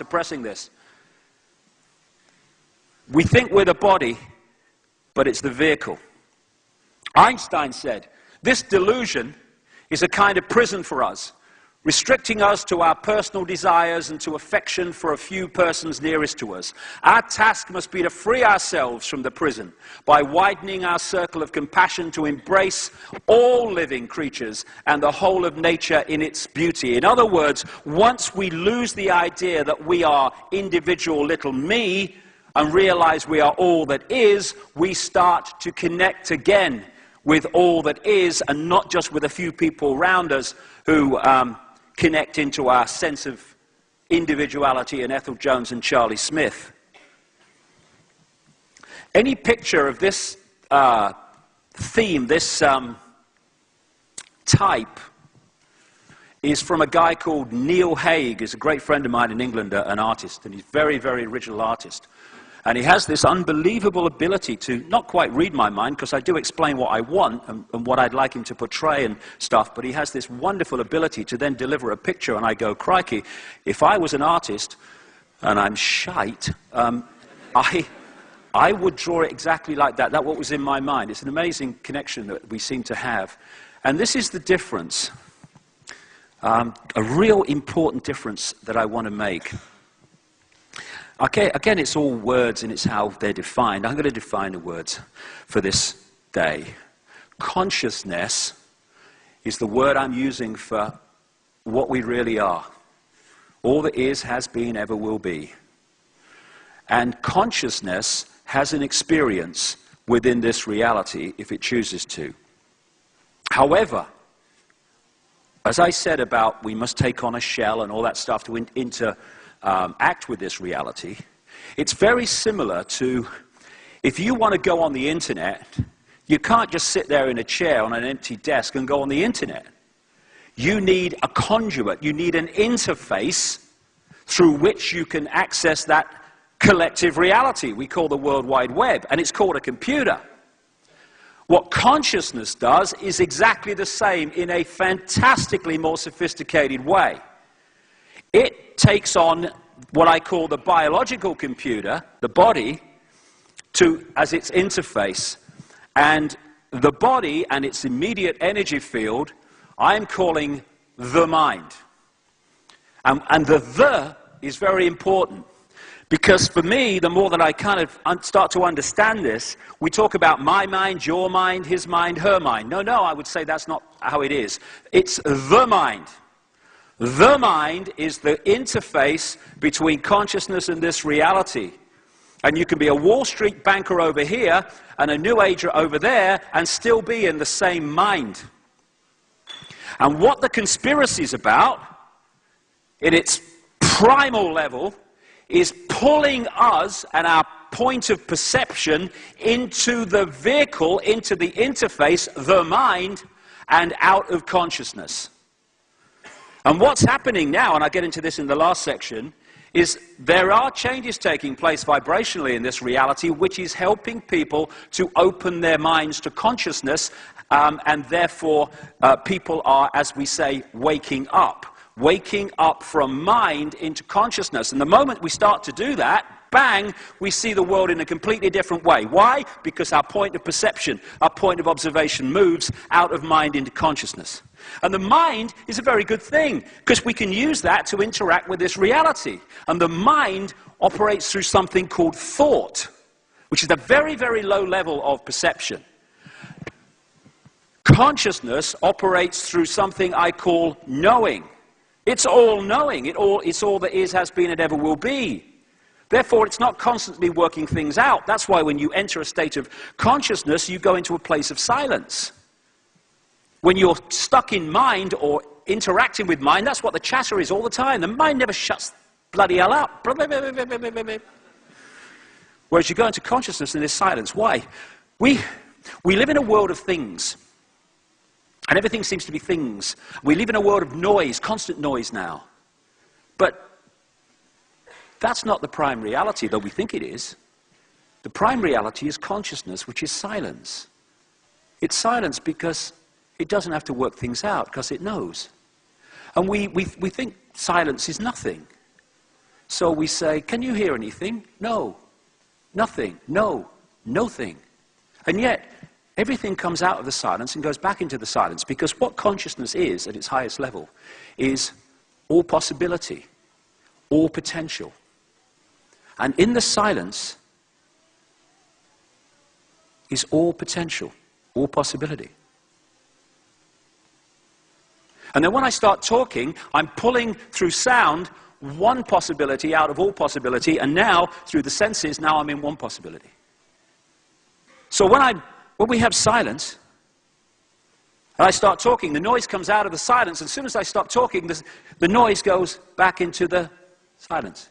suppressing this. We think we're the body, but it's the vehicle. Einstein said, this delusion is a kind of prison for us, restricting us to our personal desires and to affection for a few persons nearest to us. Our task must be to free ourselves from the prison by widening our circle of compassion to embrace all living creatures and the whole of nature in its beauty. In other words, once we lose the idea that we are individual little me and realize we are all that is, we start to connect again with all that is, and not just with a few people around us who connect into our sense of individuality and Ethel Jones and Charlie Smith. Any picture of this theme, this type, is from a guy called Neil Haig. He's a great friend of mine in England, an artist, and he's a very, very original artist. And he has this unbelievable ability to not quite read my mind, because I do explain what I want and what I'd like him to portray and stuff, but he has this wonderful ability to then deliver a picture, and I go, crikey, if I was an artist, and I'm shite, I would draw it exactly like that. That's what was in my mind. It's an amazing connection that we seem to have. And this is the difference, a real important difference that I want to make. Okay, again, it's all words and it's how they're defined. I'm going to define the words for this day. Consciousness is the word I'm using for what we really are. All that is, has been, ever will be. And consciousness has an experience within this reality if it chooses to. However, as I said about we must take on a shell and all that stuff to interact with this reality, it's very similar to if you want to go on the internet, you can't just sit there in a chair on an empty desk and go on the internet. You need a conduit, you need an interface through which you can access that collective reality we call the World Wide Web, and it's called a computer. What consciousness does is exactly the same in a fantastically more sophisticated way. It takes on what I call the biological computer, the body, as its interface. And the body and its immediate energy field, I'm calling the mind. And the is very important. Because for me, the more that I kind of start to understand this, we talk about my mind, your mind, his mind, her mind. No, I would say that's not how it is. It's the mind. The mind is the interface between consciousness and this reality. And you can be a Wall Street banker over here and a New Ager over there and still be in the same mind. And what the conspiracy is about, in its primal level, is pulling us and our point of perception into the vehicle, into the interface, the mind, and out of consciousness. And what's happening now, and I'll get into this in the last section, is there are changes taking place vibrationally in this reality, which is helping people to open their minds to consciousness, and therefore people are, as we say, waking up from mind into consciousness. And the moment we start to do that, bang, we see the world in a completely different way. Why? Because our point of perception, our point of observation moves out of mind into consciousness. And the mind is a very good thing, because we can use that to interact with this reality. And the mind operates through something called thought, which is a very, very low level of perception. Consciousness operates through something I call knowing. It's all knowing. It's all that is, has been, and ever will be. Therefore, it's not constantly working things out. That's why when you enter a state of consciousness, you go into a place of silence. When you're stuck in mind or interacting with mind, that's what the chatter is all the time. The mind never shuts bloody hell up. Whereas you go into consciousness and there's silence. Why? We live in a world of things. And everything seems to be things. We live in a world of noise, constant noise now. But that's not the prime reality, though we think it is. The prime reality is consciousness, which is silence. It's silence because it doesn't have to work things out, because it knows. And we think silence is nothing. So we say, can you hear anything? No. Nothing. No. Nothing. And yet, everything comes out of the silence and goes back into the silence, because what consciousness is at its highest level is all possibility, all potential. And in the silence is all potential, all possibility. And then when I start talking, I'm pulling through sound one possibility out of all possibility, and now through the senses, now I'm in one possibility. So when we have silence, and I start talking, the noise comes out of the silence. As soon as I stop talking, the noise goes back into the silence.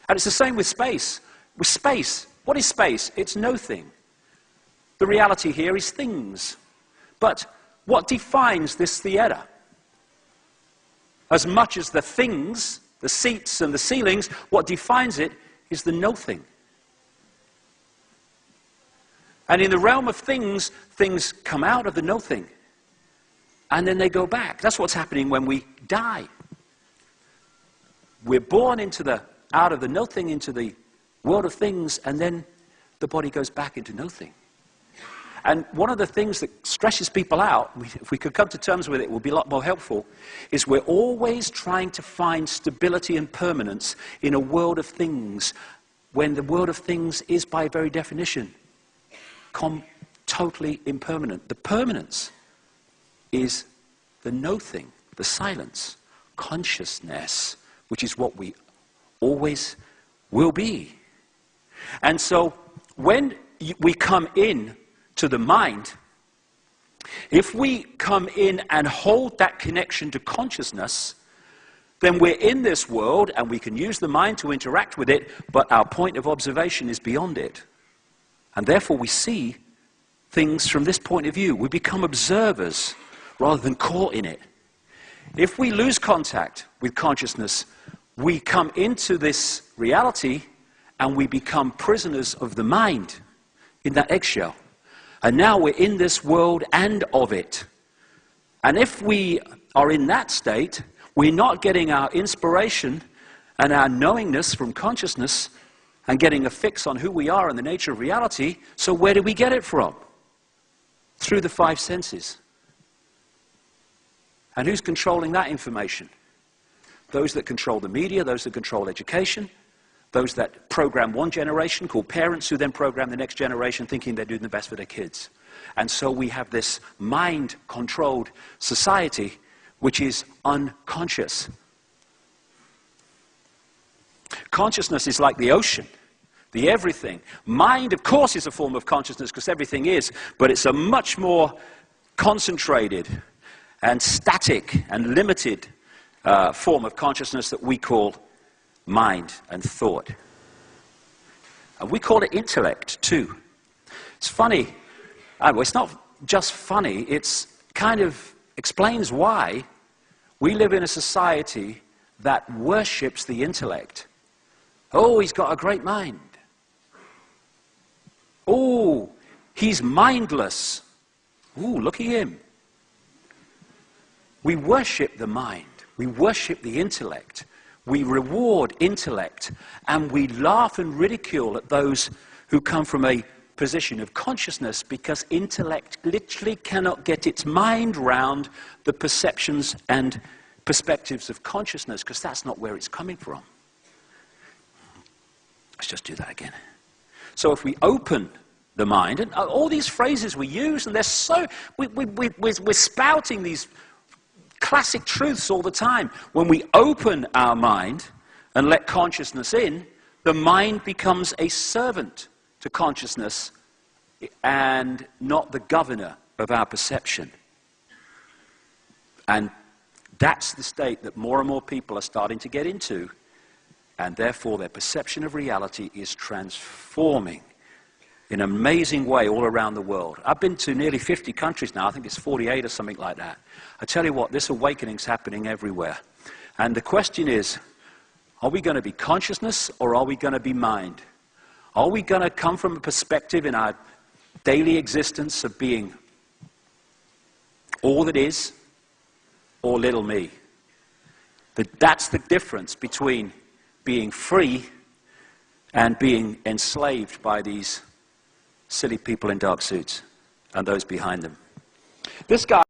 And it's the same with space. With space, what is space? It's nothing. The reality here is things. But what defines this theater? As much as the things, the seats and the ceilings, what defines it is the nothing. And in the realm of things, things come out of the nothing, and then they go back. That's what's happening when we die. We're born out of the nothing into the world of things, and then the body goes back into nothing. And one of the things that stresses people out, if we could come to terms with it, it would be a lot more helpful, is we're always trying to find stability and permanence in a world of things, when the world of things is, by very definition, totally impermanent. The permanence is the nothing, the silence, consciousness, which is what we always will be. And so when we come in to the mind, if we come in and hold that connection to consciousness, then we're in this world and we can use the mind to interact with it, but our point of observation is beyond it. And therefore we see things from this point of view. We become observers rather than caught in it. If we lose contact with consciousness, we come into this reality and we become prisoners of the mind in that eggshell. And now we're in this world and of it. And if we are in that state, we're not getting our inspiration and our knowingness from consciousness and getting a fix on who we are and the nature of reality. So where do we get it from? Through the five senses. And who's controlling that information? Those that control the media, those that control education, those that program one generation, called parents, who then program the next generation thinking they're doing the best for their kids. And so we have this mind-controlled society which is unconscious. Consciousness is like the ocean, the everything. Mind, of course, is a form of consciousness because everything is, but it's a much more concentrated and static and limited form of consciousness that we call mind and thought. And we call it intellect, too. It's funny. Well, it's not just funny. It's kind of explains why we live in a society that worships the intellect. Oh, he's got a great mind. Oh, he's mindless. Ooh, look at him. We worship the mind. We worship the intellect. We reward intellect. And we laugh and ridicule at those who come from a position of consciousness, because intellect literally cannot get its mind round the perceptions and perspectives of consciousness, because that's not where it's coming from. Let's just do that again. So if we open the mind, and all these phrases we use, and they're so, we're spouting these classic truths all the time. When we open our mind and let consciousness in, the mind becomes a servant to consciousness and not the governor of our perception. And that's the state that more and more people are starting to get into, and therefore their perception of reality is transforming in an amazing way all around the world. I've been to nearly 50 countries now. I think it's 48 or something like that. I tell you what, this awakening's happening everywhere. And the question is, are we going to be consciousness or are we going to be mind? Are we going to come from a perspective in our daily existence of being all that is, or little me? That's the difference between being free and being enslaved by these silly people in dark suits and those behind them. This guy